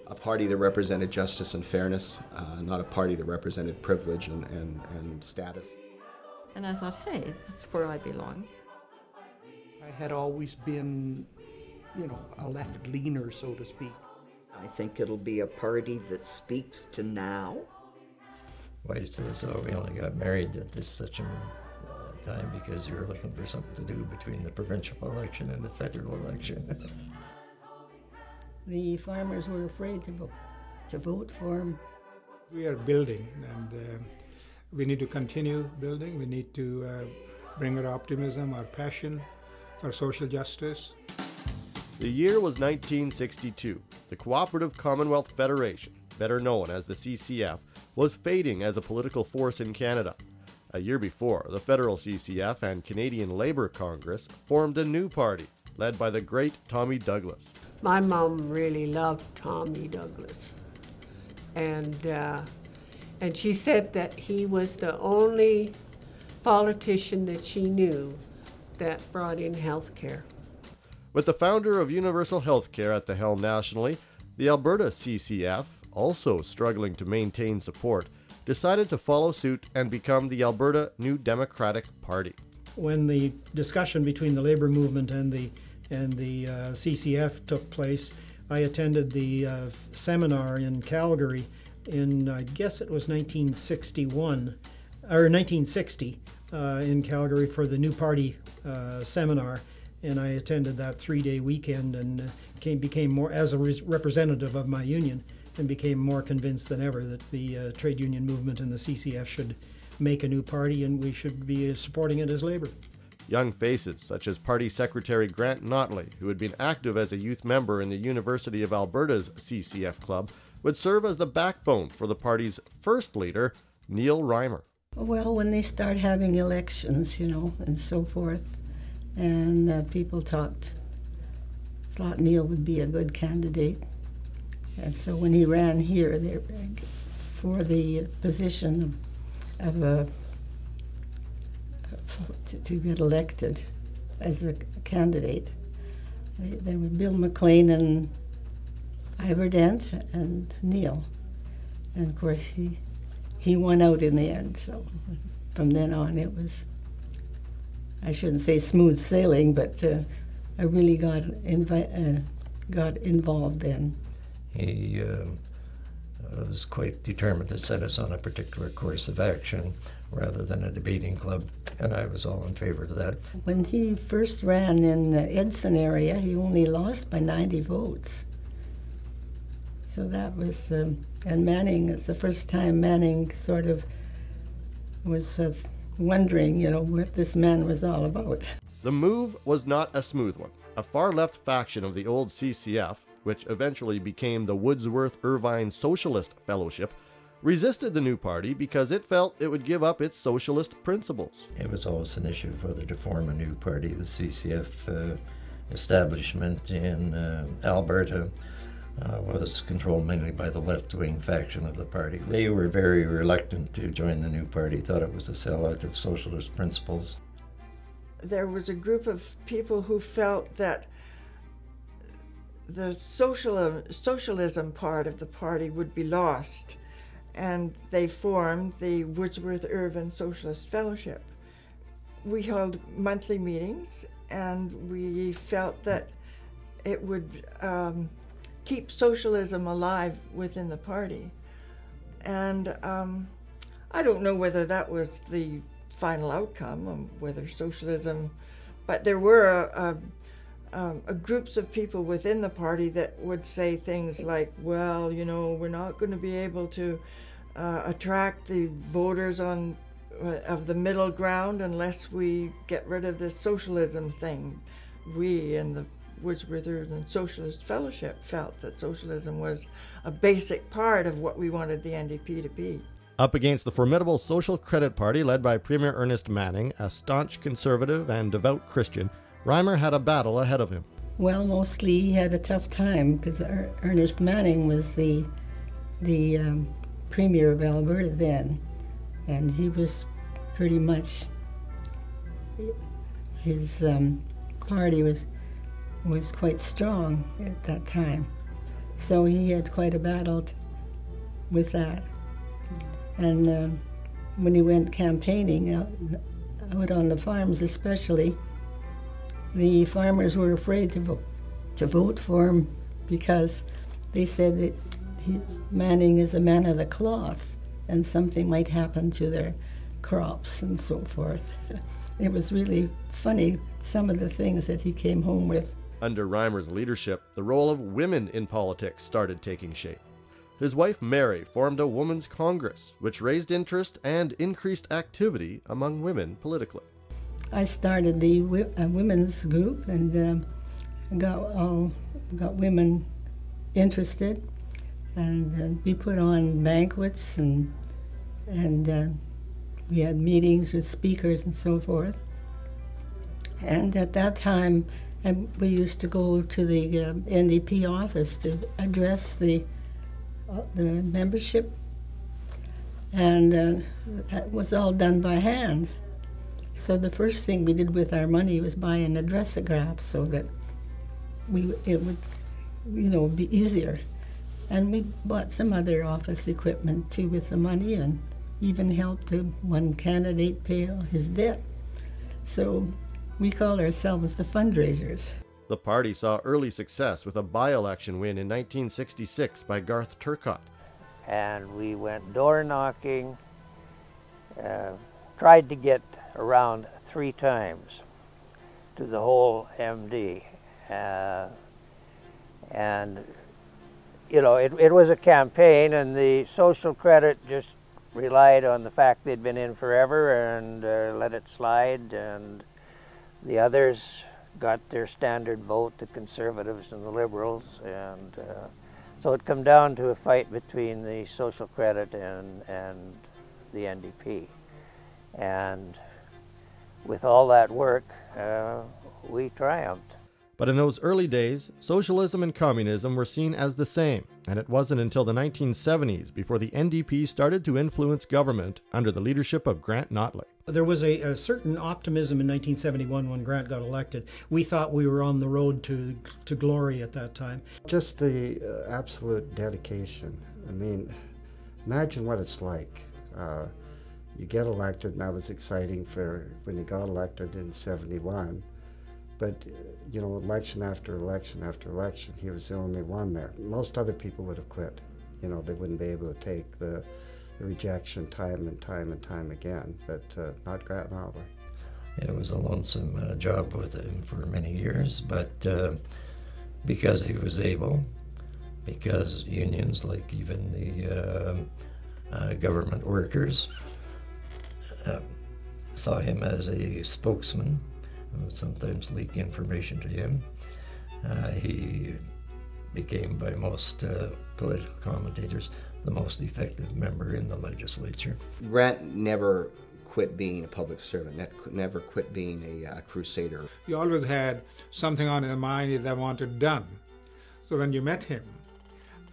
a party that represented justice and fairness, not a party that represented privilege and status. And I thought, hey, that's where I belong. I had always been, a left-leaner, so to speak. I think it'll be a party that speaks to now. Why says we only got married at this such a time because you were looking for something to do between the provincial election and the federal election. The farmers were afraid to vote for him. We are building, and we need to continue building. We need to bring our optimism, our passion for social justice. The year was 1962. The Cooperative Commonwealth Federation, better known as the CCF, was fading as a political force in Canada. A year before, the federal CCF and Canadian Labour Congress formed a new party, led by the great Tommy Douglas. My mom really loved Tommy Douglas, and she said that he was the only politician that she knew that brought in health care. With the founder of Universal Healthcare at the helm nationally, the Alberta CCF, also struggling to maintain support, decided to follow suit and become the Alberta New Democratic Party. When the discussion between the labor movement and the CCF took place, I attended the seminar in Calgary in, I guess it was 1961, or 1960, in Calgary for the new party seminar. And I attended that 3-day weekend and became more, as a representative of my union, and became more convinced than ever that the trade union movement and the CCF should make a new party, and we should be supporting it as Labour. Young faces such as Party Secretary Grant Notley, who had been active as a youth member in the University of Alberta's CCF club, would serve as the backbone for the party's first leader, Neil Reimer. Well, when they start having elections, and so forth, and people thought Neil would be a good candidate. And so when he ran here for the position to get elected as a candidate, there were Bill McLean and Ivor Dent and Neil. And of course he won out in the end. So from then on it was, I shouldn't say smooth sailing, but I really got involved then. He was quite determined to set us on a particular course of action rather than a debating club, and I was all in favor of that. When he first ran in the Edson area, he only lost by 90 votes. So that was, and Manning, it's the first time Manning sort of was wondering, what this man was all about. The move was not a smooth one. A far-left faction of the old CCF, which eventually became the Wordsworth-Irvine Socialist Fellowship, resisted the new party because it felt it would give up its socialist principles. It was always an issue whether to form a new party. The CCF establishment in Alberta was controlled mainly by the left-wing faction of the party. They were very reluctant to join the new party, thought it was a sellout of socialist principles. There was a group of people who felt that the socialism part of the party would be lost, and they formed the Wordsworth-Irvine Socialist Fellowship. We held monthly meetings, and we felt that it would keep socialism alive within the party. And I don't know whether that was the final outcome, of whether socialism, but there were groups of people within the party that would say things like, well, we're not going to be able to attract the voters of the middle ground unless we get rid of this socialism thing. We in the Wordsworth-Irvine Socialist Fellowship felt that socialism was a basic part of what we wanted the NDP to be. Up against the formidable Social Credit Party led by Premier Ernest Manning, a staunch conservative and devout Christian, Reimer had a battle ahead of him. Well, mostly he had a tough time because Ernest Manning was the Premier of Alberta then, and he was pretty much, his party was quite strong at that time. So he had quite a battle with that. And when he went campaigning out on the farms especially, the farmers were afraid to vote for him because they said that Manning is a man of the cloth and something might happen to their crops and so forth. It was really funny, some of the things that he came home with. Under Reimer's leadership, the role of women in politics started taking shape. His wife Mary formed a Women's Congress, which raised interest and increased activity among women politically. I started the women's group and got women interested, and we put on banquets and we had meetings with speakers and so forth. And at that time, we used to go to the NDP office to address the membership, and that was all done by hand. So the first thing we did with our money was buy an addressograph so that it would, be easier. And we bought some other office equipment too with the money, and even helped one candidate pay his debt. So we called ourselves the fundraisers. The party saw early success with a by-election win in 1966 by Garth Turcott. And we went door knocking, tried to get around 3 times to the whole MD. And, it was a campaign, and the social credit just relied on the fact they'd been in forever and let it slide, and the others got their standard vote, the Conservatives and the Liberals, and so it come down to a fight between the social credit and the NDP. And with all that work, we triumphed. But in those early days, socialism and communism were seen as the same, and it wasn't until the 1970s before the NDP started to influence government under the leadership of Grant Notley. There was a certain optimism in 1971 when Grant got elected. We thought we were on the road to glory at that time. Just the absolute dedication. I mean, imagine what it's like. You get elected, and that was exciting for when you got elected in '71. But, election after election after election, he was the only one there. Most other people would have quit. They wouldn't be able to take the rejection time and time and time again, but not Grant Notley. It was a lonesome job with him for many years, but because he was able, because unions, like even the government workers, saw him as a spokesman, would sometimes leak information to him. He became, by most political commentators, the most effective member in the legislature. Grant never quit being a public servant, never quit being a crusader. He always had something on his mind that he wanted done. So when you met him,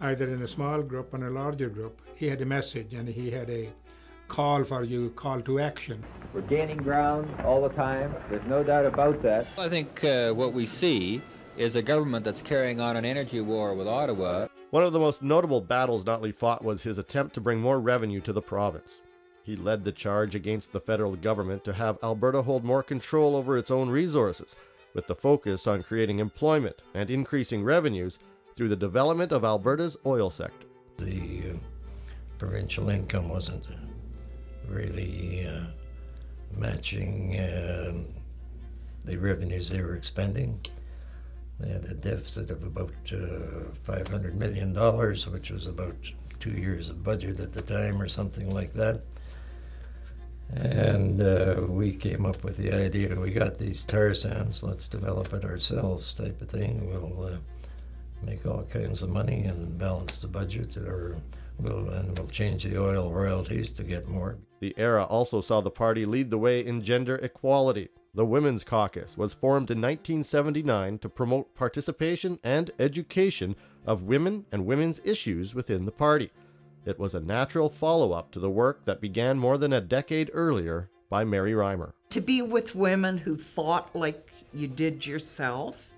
either in a small group or a larger group, he had a message and he had a call for you, call to action. We're gaining ground all the time. There's no doubt about that. I think what we see is a government that's carrying on an energy war with Ottawa. One of the most notable battles Notley fought was his attempt to bring more revenue to the province. He led the charge against the federal government to have Alberta hold more control over its own resources, with the focus on creating employment and increasing revenues through the development of Alberta's oil sector. The provincial income wasn't really matching the revenues they were expending. They had a deficit of about $500 million, which was about 2 years of budget at the time or something like that. And we came up with the idea, we got these tar sands, let's develop it ourselves type of thing. We'll make all kinds of money and balance the budget, or we'll change the oil royalties to get more. The era also saw the party lead the way in gender equality. The Women's Caucus was formed in 1979 to promote participation and education of women and women's issues within the party. It was a natural follow-up to the work that began more than a decade earlier by Mary Reimer. To be with women who thought like you did yourself,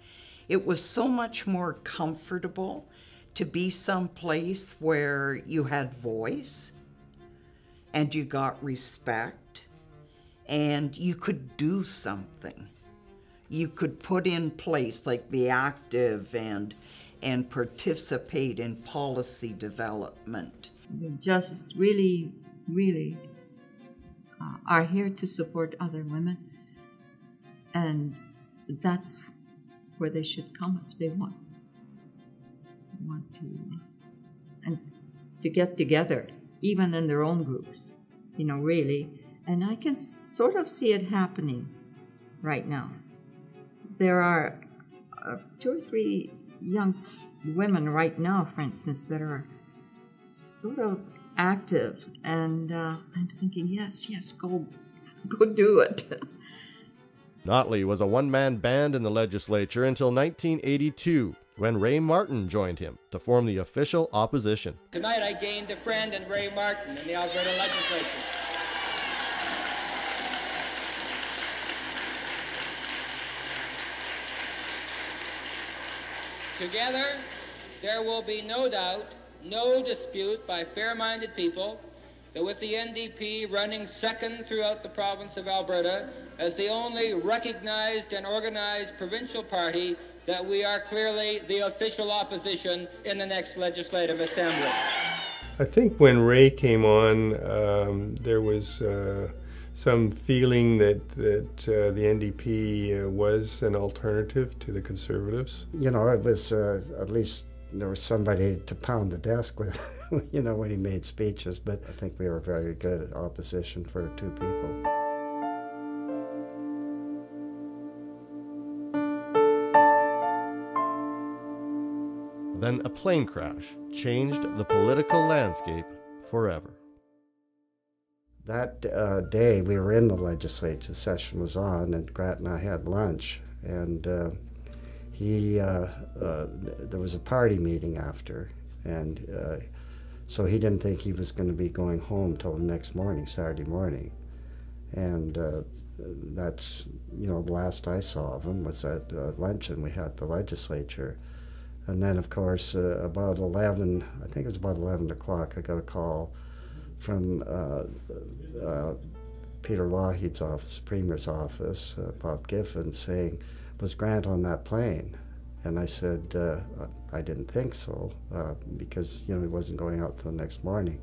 it was so much more comfortable to be someplace where you had voice and you got respect and you could do something. You could put in place, like be active and participate in policy development. We just really, really are here to support other women, and that's where they should come if they want to, and to get together, even in their own groups, you know, really. And I can sort of see it happening right now. There are 2 or 3 young women right now, for instance, that are sort of active, and I'm thinking, yes, go do it. Notley was a one-man band in the legislature until 1982, when Ray Martin joined him to form the official opposition. Tonight I gained a friend in Ray Martin in the Alberta legislature. Together, there will be no doubt, no dispute by fair-minded people that with the NDP running second throughout the province of Alberta as the only recognized and organized provincial party, that we are clearly the official opposition in the next Legislative Assembly. I think when Ray came on, there was some feeling that the NDP was an alternative to the Conservatives. You know, it was at least there was somebody to pound the desk with, you know, when he made speeches, but I think we were very good at opposition for 2 people. Then a plane crash changed the political landscape forever. That day we were in the legislature, the session was on, and Grant and I had lunch, and there was a party meeting after, and so he didn't think he was going to be going home till the next morning, Saturday morning. And that's, you know, the last I saw of him was at luncheon we had at the legislature. And then, of course, about 11, I think it was about 11 o'clock, I got a call from Peter Lougheed's office, Premier's office, Bob Giffen, saying, was Grant on that plane? And I said, I didn't think so, because, you know, he wasn't going out till the next morning.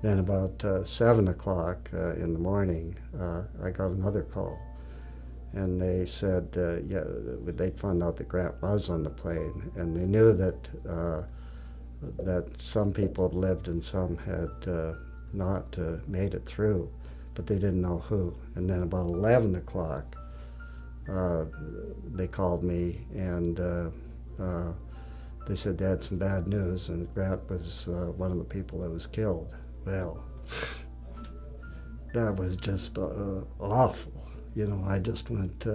Then about 7 o'clock in the morning, I got another call. And they said, yeah, they found out that Grant was on the plane, and they knew that that some people had lived and some had not made it through, but they didn't know who. And then about 11 o'clock, they called me, and they said they had some bad news, and Grant was one of the people that was killed. Well, that was just awful. You know, I just went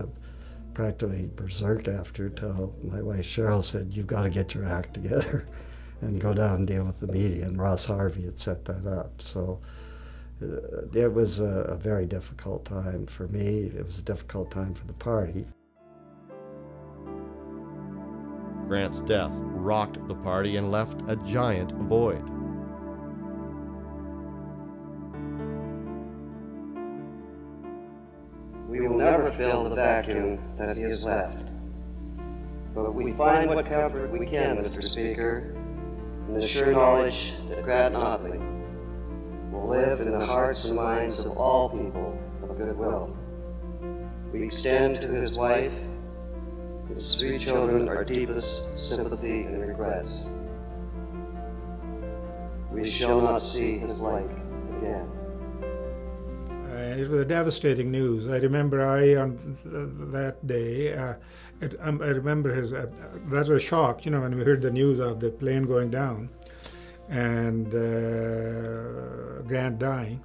practically berserk after, till my wife Cheryl said, you've got to get your act together and go down and deal with the media. And Ross Harvey had set that up. So it was a very difficult time for me. It was a difficult time for the party. Grant's death rocked the party and left a giant void. We will never fill the vacuum that he has left. But we find what comfort we can, Mr. Speaker, in the sure knowledge that Grant Notley will live in the hearts and minds of all people of goodwill. We extend to his wife, his 3 children, our deepest sympathy and regrets. We shall not see his like again. And it was a devastating news. I remember on that day, I remember that was a shock, you know, when we heard the news of the plane going down and Grant dying.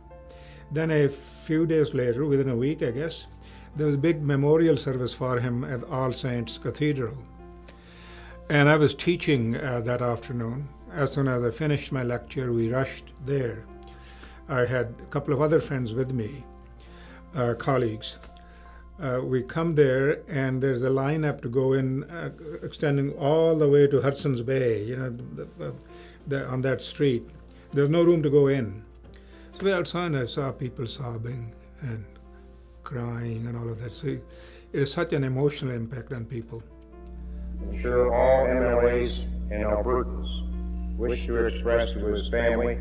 Then a few days later, within a week, I guess, there was a big memorial service for him at All Saints Cathedral. And I was teaching that afternoon. As soon as I finished my lecture, we rushed there. I had a couple of other friends with me, colleagues. We come there, and there's a lineup to go in, extending all the way to Hudson's Bay, you know, on that street. There's no room to go in. So we're outside, I saw people sobbing and crying and all of that. So it is such an emotional impact on people. I'm sure all MLAs and Albertans wish to express to his family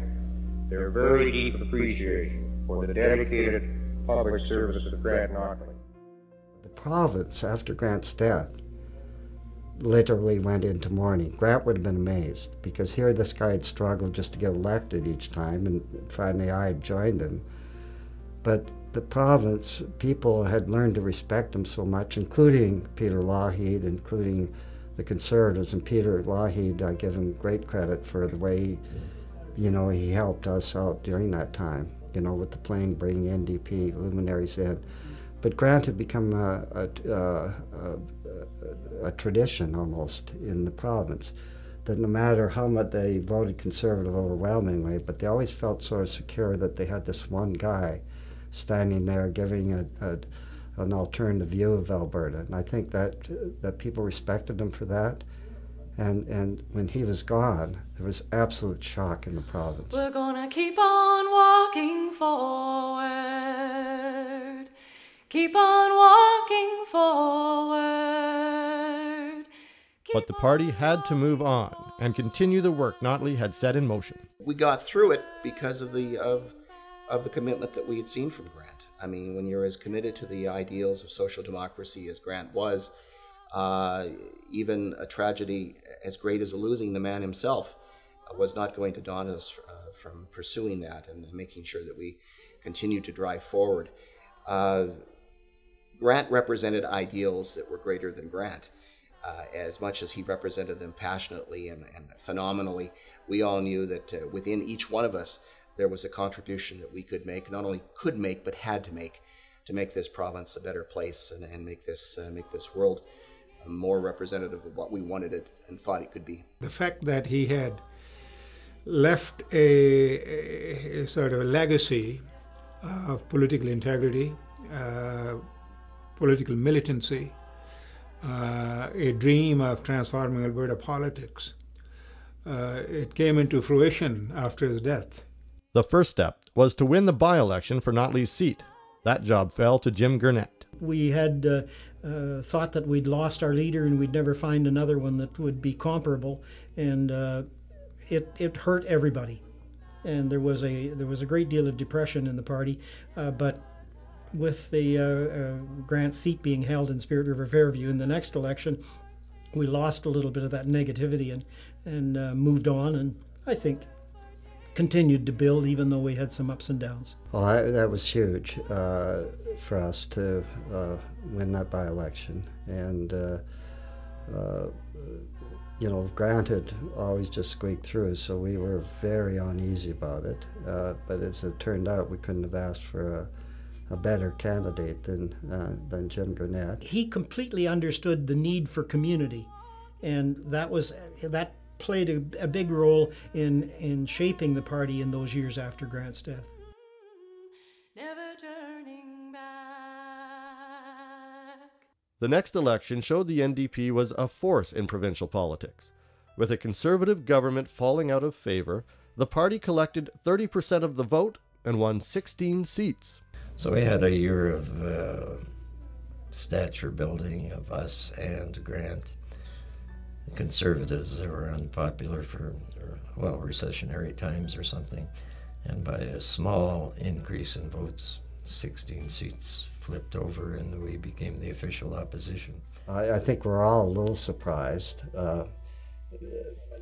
their very deep appreciation for the dedicated public service of Grant Notley. The province, after Grant's death, literally went into mourning. Grant would have been amazed, because here this guy had struggled just to get elected each time, and finally I had joined him. But the province, people had learned to respect him so much, including Peter Lougheed, including the Conservatives. And Peter Lougheed, I give him great credit for the way, you know, he helped us out during that time, you know, with the plane, bringing NDP luminaries in. But Grant had become a tradition almost in the province, that no matter how much they voted Conservative overwhelmingly, but they always felt sort of secure that they had this one guy standing there giving an alternative view of Alberta. And I think that people respected him for that. And when he was gone, there was absolute shock in the province. We're gonna keep on walking forward. Keep on walking forward. But the party had to move on and continue the work Notley had set in motion. We got through it because of the commitment that we had seen from Grant. I mean, when you're as committed to the ideals of social democracy as Grant was, even a tragedy as great as losing the man himself was not going to daunt us from pursuing that and making sure that we continue to drive forward. Grant represented ideals that were greater than Grant. As much as he represented them passionately and phenomenally, we all knew that within each one of us there was a contribution that we could make, not only could make, but had to make this province a better place and make this world more representative of what we wanted it and thought it could be. The fact that he had left a sort of a legacy of political integrity, political militancy, a dream of transforming Alberta politics, it came into fruition after his death. The first step was to win the by-election for Notley's seat. That job fell to Jim Gurnett. We had thought that we'd lost our leader and we'd never find another one that would be comparable, and it hurt everybody. And there was a great deal of depression in the party, but with the Grant seat being held in Spirit River Fairview in the next election, we lost a little bit of that negativity and moved on, and I think continued to build even though we had some ups and downs. Well, that was huge for us to win that by-election. And, you know, Grant had always just squeaked through, so we were very uneasy about it. But as it turned out, we couldn't have asked for a better candidate than Jim Gurnett. He completely understood the need for community, and that played a big role in shaping the party in those years after Grant's death. Never turning back. The next election showed the NDP was a force in provincial politics. With a Conservative government falling out of favor, the party collected 30% of the vote and won 16 seats. So we had a year of stature building of us and Grant. The Conservatives were unpopular for, well, recessionary times or something. And by a small increase in votes, 16 seats flipped over and we became the official opposition. I think we're all a little surprised.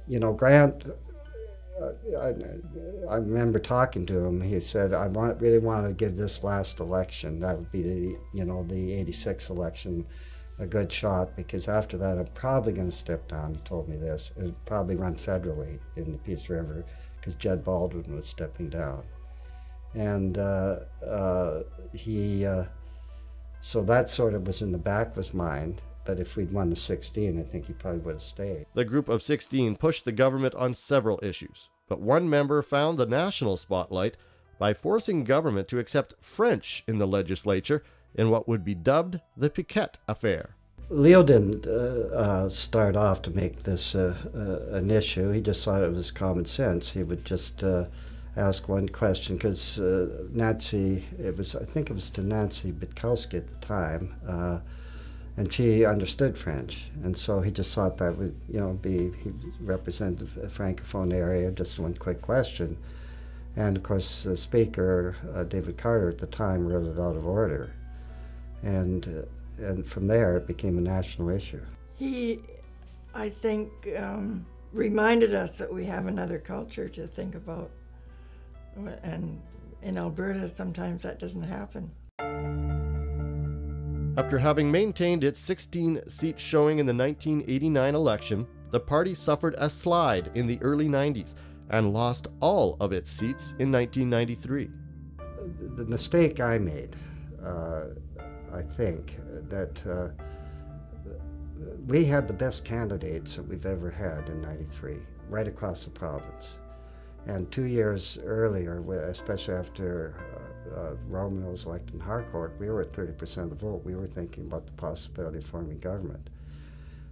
You know, Grant, I remember talking to him. He said, I really want to give this last election, that would be the 86 election, a good shot, because after that I'm probably going to step down. He told me this, and probably run federally in the Peace River, because Jed Baldwin was stepping down. And so that sort of was in the back of his mind. But if we'd won the 16, I think he probably would have stayed. The group of 16 pushed the government on several issues, but one member found the national spotlight by forcing government to accept French in the legislature in what would be dubbed the Piquet Affair. Leo didn't start off to make this an issue. He just thought it was common sense. He would just ask one question, because Nancy, I think it was to Nancy Bitkowski at the time, and she understood French, and so he just thought that would, he represented a Francophone area, just one quick question. And of course, the speaker, David Carter at the time, wrote it out of order. And from there, it became a national issue. He, I think, reminded us that we have another culture to think about. And in Alberta, sometimes that doesn't happen. After having maintained its 16-seat showing in the 1989 election, the party suffered a slide in the early 90s and lost all of its seats in 1993. The mistake I made, I think, that we had the best candidates that we've ever had in '93, right across the province. And 2 years earlier, especially after Romano was elected in Harcourt, we were at 30% of the vote. We were thinking about the possibility of forming government.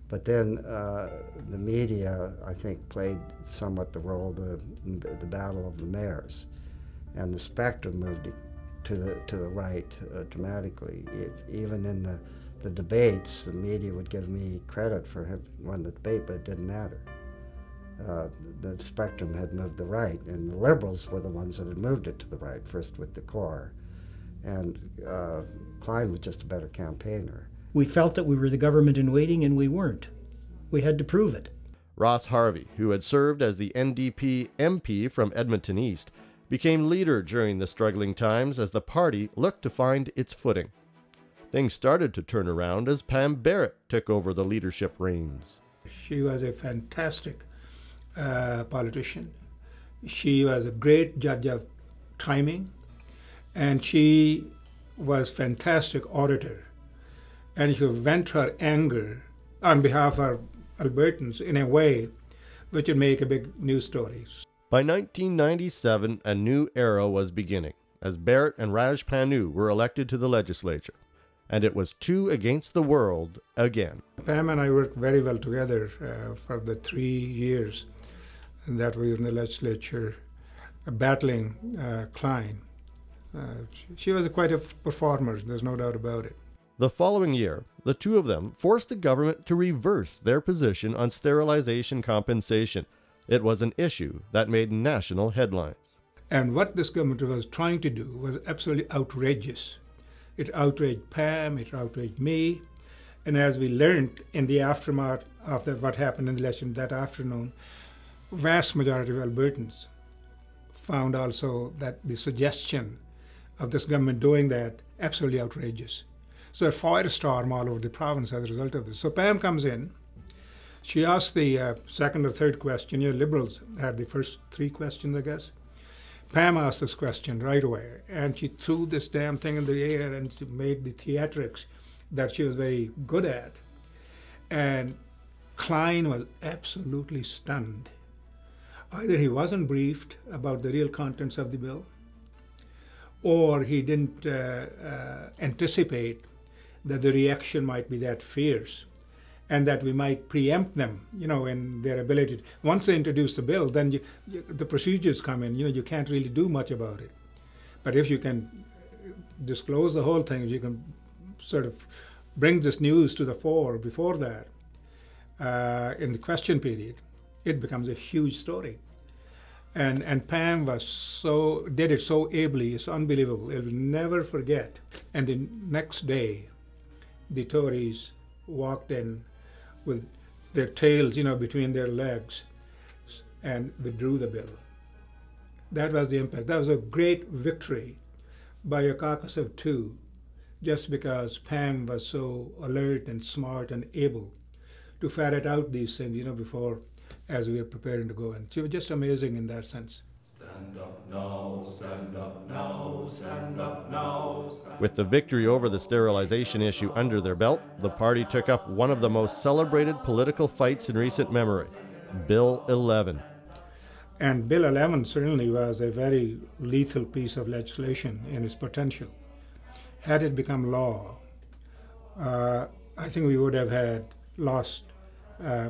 But then the media, I think, played somewhat the role of the battle of the mayors. And the spectrum moved to the right dramatically. Even in the debates, the media would give me credit for him won the debate, but it didn't matter. The spectrum had moved the right, and the Liberals were the ones that had moved it to the right, first with the core. And Klein was just a better campaigner. We felt that we were the government in waiting, and we weren't. We had to prove it. Ross Harvey, who had served as the NDP MP from Edmonton East, became leader during the struggling times as the party looked to find its footing. Things started to turn around as Pam Barrett took over the leadership reins. She was a fantastic politician. She was a great judge of timing, and she was fantastic orator. And she vent her anger on behalf of Albertans in a way which would make a big news story. By 1997, a new era was beginning, as Barrett and Raj Panu were elected to the legislature, and it was 2 against the world again. Pam and I worked very well together for the 3 years that we were in the legislature battling Klein. She was quite a performer, there's no doubt about it. The following year, the two of them forced the government to reverse their position on sterilization compensation. It was an issue that made national headlines. And what this government was trying to do was absolutely outrageous. It outraged Pam, it outraged me, and as we learned in the aftermath of what happened in the election that afternoon, vast majority of Albertans found also that the suggestion of this government doing that absolutely outrageous. So a firestorm all over the province as a result of this. So Pam comes in, she asks the second or third question. Liberals had the first 3 questions, I guess. Pam asked this question right away, and she threw this damn thing in the air and she made the theatrics that she was very good at. And Klein was absolutely stunned. Either he wasn't briefed about the real contents of the bill, or he didn't anticipate that the reaction might be that fierce and that we might preempt them, in their ability. Once they introduce the bill, then the procedures come in, you can't really do much about it. But if you can disclose the whole thing, if you can sort of bring this news to the fore before that, in the question period, it becomes a huge story. And Pam did it so ably, it's unbelievable. I'll never forget. And the next day, the Tories walked in with their tails, between their legs and withdrew the bill. That was the impact. That was a great victory by a caucus of 2, just because Pam was so alert and smart and able to ferret out these things, before, as we were preparing to go in. She was just amazing in that sense. Stand up now, stand up now, stand up now. With the victory over the sterilization issue under their belt, the party took up one of the most celebrated political fights in recent memory, Bill 11. And Bill 11 certainly was a very lethal piece of legislation in its potential. had it become law, I think we would have lost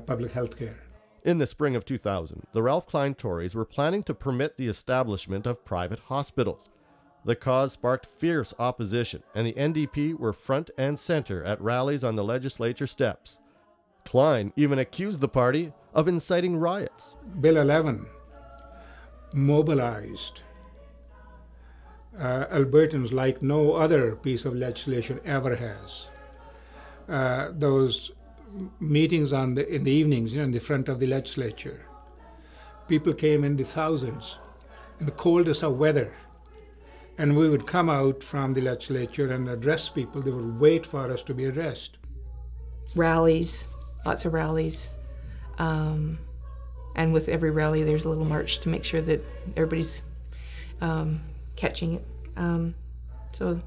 public health care. In the spring of 2000, the Ralph Klein Tories were planning to permit the establishment of private hospitals. The cause sparked fierce opposition, and the NDP were front and center at rallies on the legislature steps. Klein even accused the party of inciting riots. Bill 11 mobilized Albertans like no other piece of legislation ever has. Those meetings in the evenings, in the front of the legislature, people came in the thousands in the coldest of weather, and we would come out from the legislature and address people. They would wait for us to be addressed. Rallies, lots of rallies, and with every rally there's a little march to make sure that everybody's catching it. So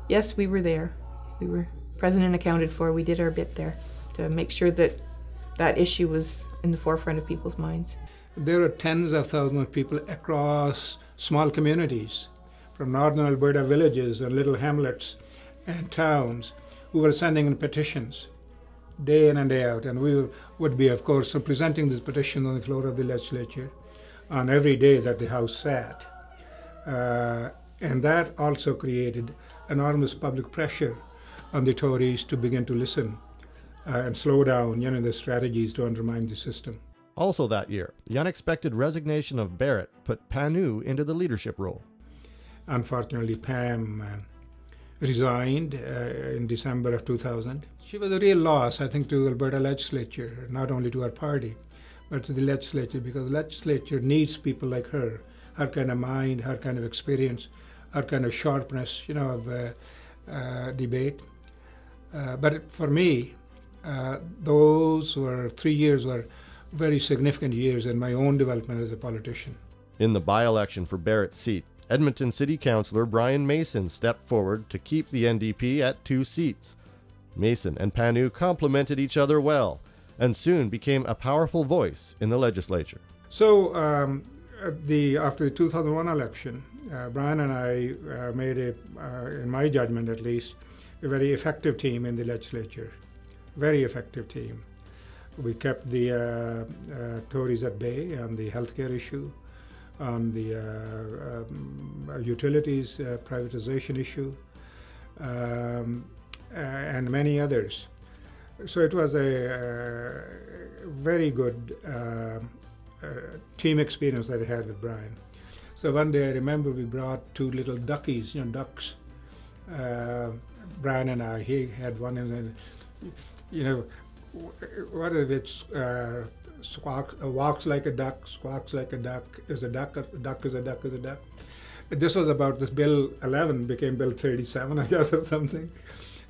yes, we were there. We were present and accounted for. We did our bit there to make sure that that issue was in the forefront of people's minds. There are tens of thousands of people across small communities, from northern Alberta villages and little hamlets and towns, who were sending in petitions day in and day out. And we would be, of course, presenting these petitions on the floor of the legislature on every day that the House sat. And that also created enormous public pressure on the Tories to begin to listen and slow down, the strategies to undermine the system. Also that year, the unexpected resignation of Barrett put Panu into the leadership role. Unfortunately, Pam resigned in December of 2000. She was a real loss, I think, to Alberta legislature, not only to our party, but to the legislature, because the legislature needs people like her kind of mind, her kind of experience, her kind of sharpness, of debate. But for me, those 3 years were very significant years in my own development as a politician. In the by-election for Barrett's seat, Edmonton City Councillor Brian Mason stepped forward to keep the NDP at 2 seats. Mason and Panu complemented each other well and soon became a powerful voice in the legislature. So after the 2001 election, Brian and I made in my judgment at least, a very effective team in the legislature. Very effective team. We kept the Tories at bay on the healthcare issue, on the utilities privatization issue, and many others. So it was a very good team experience that I had with Brian. So one day I remember we brought 2 little duckies, ducks. Brian and I, he had one, and what if it's walks like a duck, squawks like a duck, is a duck is a duck is a duck. This was about this Bill 11 became Bill 37, I guess, or something.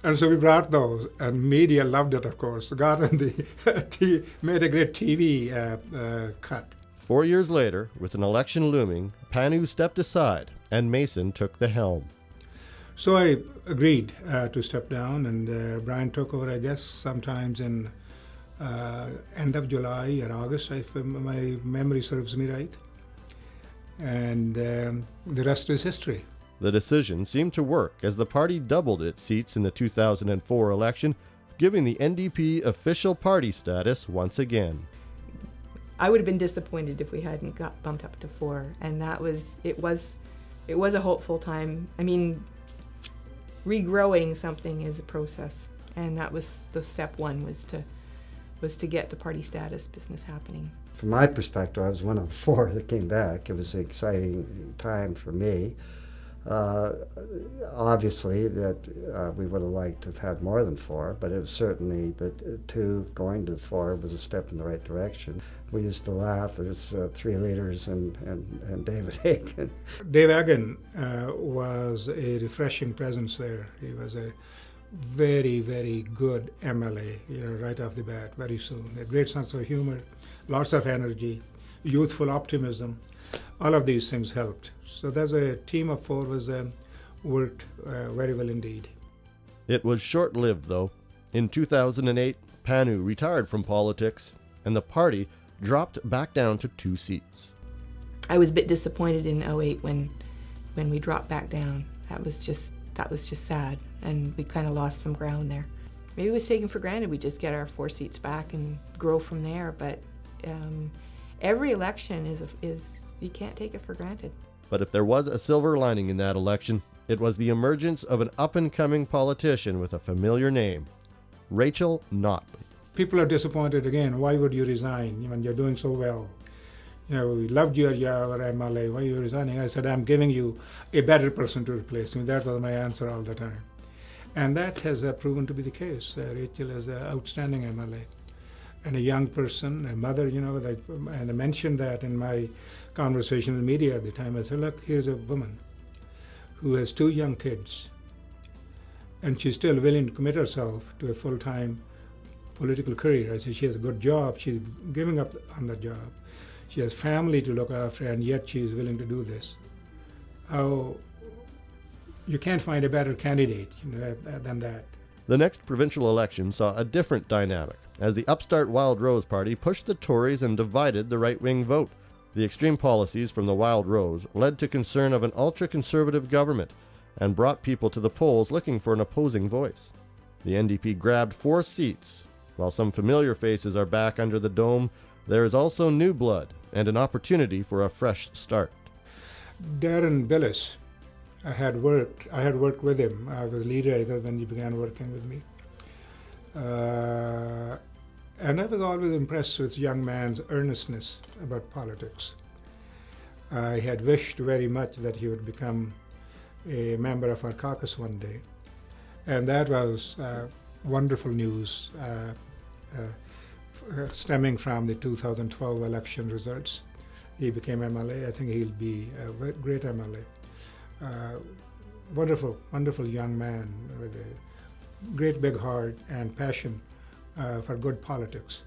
And so we brought those, and media loved it, of course. Got in the made a great TV cut. 4 years later, with an election looming, Panu stepped aside and Mason took the helm. So I agreed to step down, and Brian took over, I guess, sometimes in end of July or August, if my memory serves me right. And the rest is history. The decision seemed to work as the party doubled its seats in the 2004 election, giving the NDP official party status once again. I would have been disappointed if we hadn't got bumped up to 4, and it was a hopeful time. I mean, regrowing something is a process, and that was the step 1 was to get the party status business happening. From my perspective, I was one of the 4 that came back. It was an exciting time for me. Obviously that we would have liked to have had more than 4, but it was certainly that 2 going to 4 was a step in the right direction. We used to laugh. There's 3 leaders and David Hagan. Dave Hagan was a refreshing presence there. He was a very, very good MLA, right off the bat, very soon. A great sense of humor, lots of energy, youthful optimism. All of these things helped. So there's a team of 4 was worked very well indeed. It was short-lived, though. In 2008, Panu retired from politics, and the party dropped back down to 2 seats. I was a bit disappointed in 2008 when we dropped back down. that was just sad, and we kind of lost some ground there. Maybe it was taken for granted we just get our 4 seats back and grow from there, but every election is you can't take it for granted. But if there was a silver lining in that election, it was the emergence of an up-and-coming politician with a familiar name, Rachael Notley. People are disappointed again. Why would you resign when you're doing so well? You know, we loved you at your MLA. Why are you resigning? I said, I'm giving you a better person to replace me. That was my answer all the time. And that has proven to be the case. Rachael is an outstanding MLA. And a young person, a mother, you know, and I mentioned that in my conversation with the media at the time. I said, look, here's a woman who has 2 young kids, and she's still willing to commit herself to a full-time political career. I said, she has a good job. She's giving up on that job. She has family to look after, and yet she's willing to do this. How you can't find a better candidate, you know, than that. The next provincial election saw a different dynamic, as the upstart Wild Rose Party pushed the Tories and divided the right-wing vote. The extreme policies from the Wild Rose led to concern of an ultra-conservative government and brought people to the polls looking for an opposing voice. The NDP grabbed 4 seats. While some familiar faces are back under the dome, there is also new blood and an opportunity for a fresh start. Darren Billis, I had worked with him. I was leader when he began working with me. And I was always impressed with young man's earnestness about politics. I had wished very much that he would become a member of our caucus one day. And that was wonderful news stemming from the 2012 election results. He became MLA. I think he'll be a great MLA. Wonderful, wonderful young man with a great big heart and passion for good politics.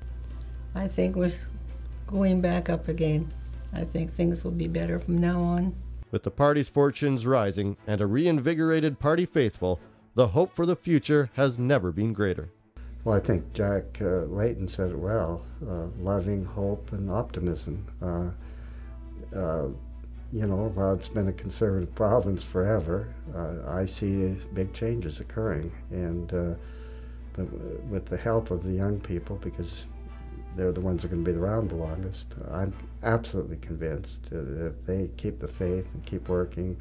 I think we're going back up again. I think things will be better from now on. With the party's fortunes rising and a reinvigorated party faithful, the hope for the future has never been greater. Well, I think Jack Layton said it well, loving hope and optimism. You know, while it's been a conservative province forever, I see big changes occurring, and but with the help of the young people, because they're the ones that are going to be around the longest, I'm absolutely convinced that if they keep the faith and keep working,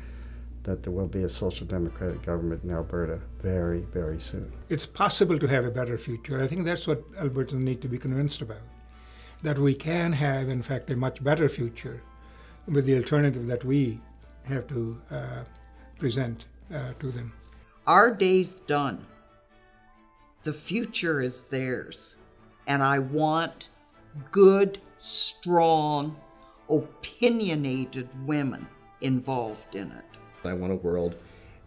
that there will be a social democratic government in Alberta very, very soon. It's possible to have a better future. I think that's what Albertans need to be convinced about, that we can have, in fact, a much better future with the alternative that we have to present to them. Our day's done. The future is theirs. And I want good, strong, opinionated women involved in it. I want a world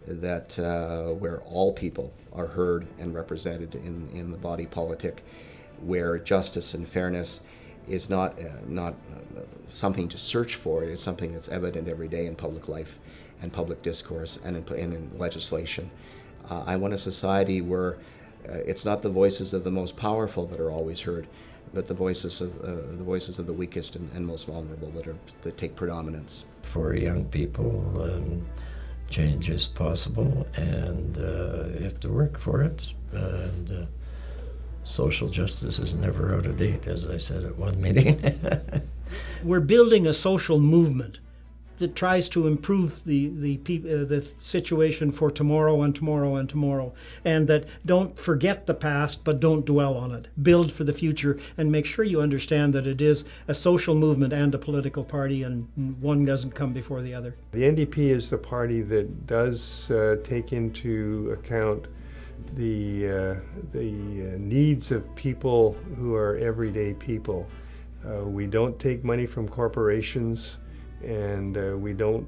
that where all people are heard and represented in the body politic, where justice and fairness is not something to search for. It is something that's evident every day in public life and public discourse and in legislation. I want a society where it's not the voices of the most powerful that are always heard, but the voices of the weakest and most vulnerable that take predominance. For young people, change is possible, and you have to work for it. And social justice is never out of date, as I said at one meeting. We're building a social movement that tries to improve the situation for tomorrow and tomorrow and tomorrow, and that don't forget the past but don't dwell on it. Build for the future and make sure you understand that it is a social movement and a political party, and one doesn't come before the other. The NDP is the party that does take into account the needs of people who are everyday people. We don't take money from corporations, and we don't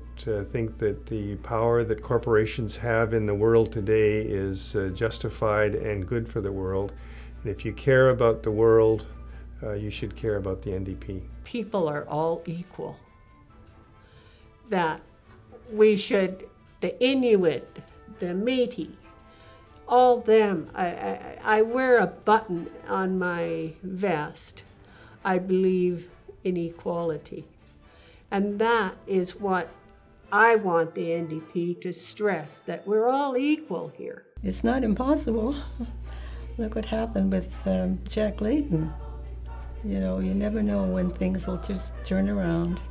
think that the power that corporations have in the world today is justified and good for the world. And if you care about the world, you should care about the NDP. People are all equal. That we should, the Inuit, the Métis, all them. I wear a button on my vest. I believe in equality. And that is what I want the NDP to stress that we're all equal here. It's not impossible. Look what happened with Jack Layton. You know, you never know when things will just turn around.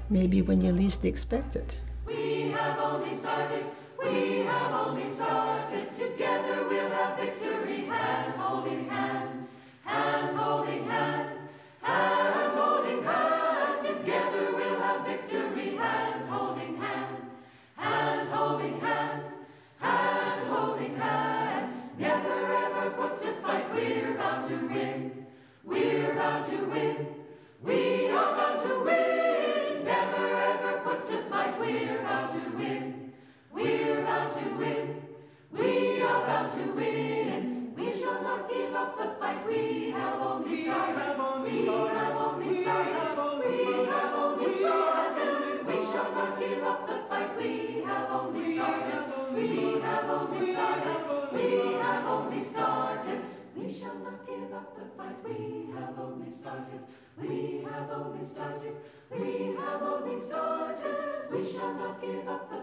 Maybe when you least expect it. We have only started, we have only started. Together we'll have victory, hand holding hand, hand holding hand, hand holding hand. Together we'll have victory, hand holding hand, hand holding hand, hand holding hand. Never ever put to fight, we're bound to win, we're bound to win, we are bound to win. Never ever put to fight, we're bound to win, we're bound to win, we are bound to win. We shall not give up the fight, we have only started, we have only started, we have only started. We shall not give up the fight, we have only started, we have only started, we have only started. We shall not give up the fight, we have only started, we have only started, we have only started. We shall not give up the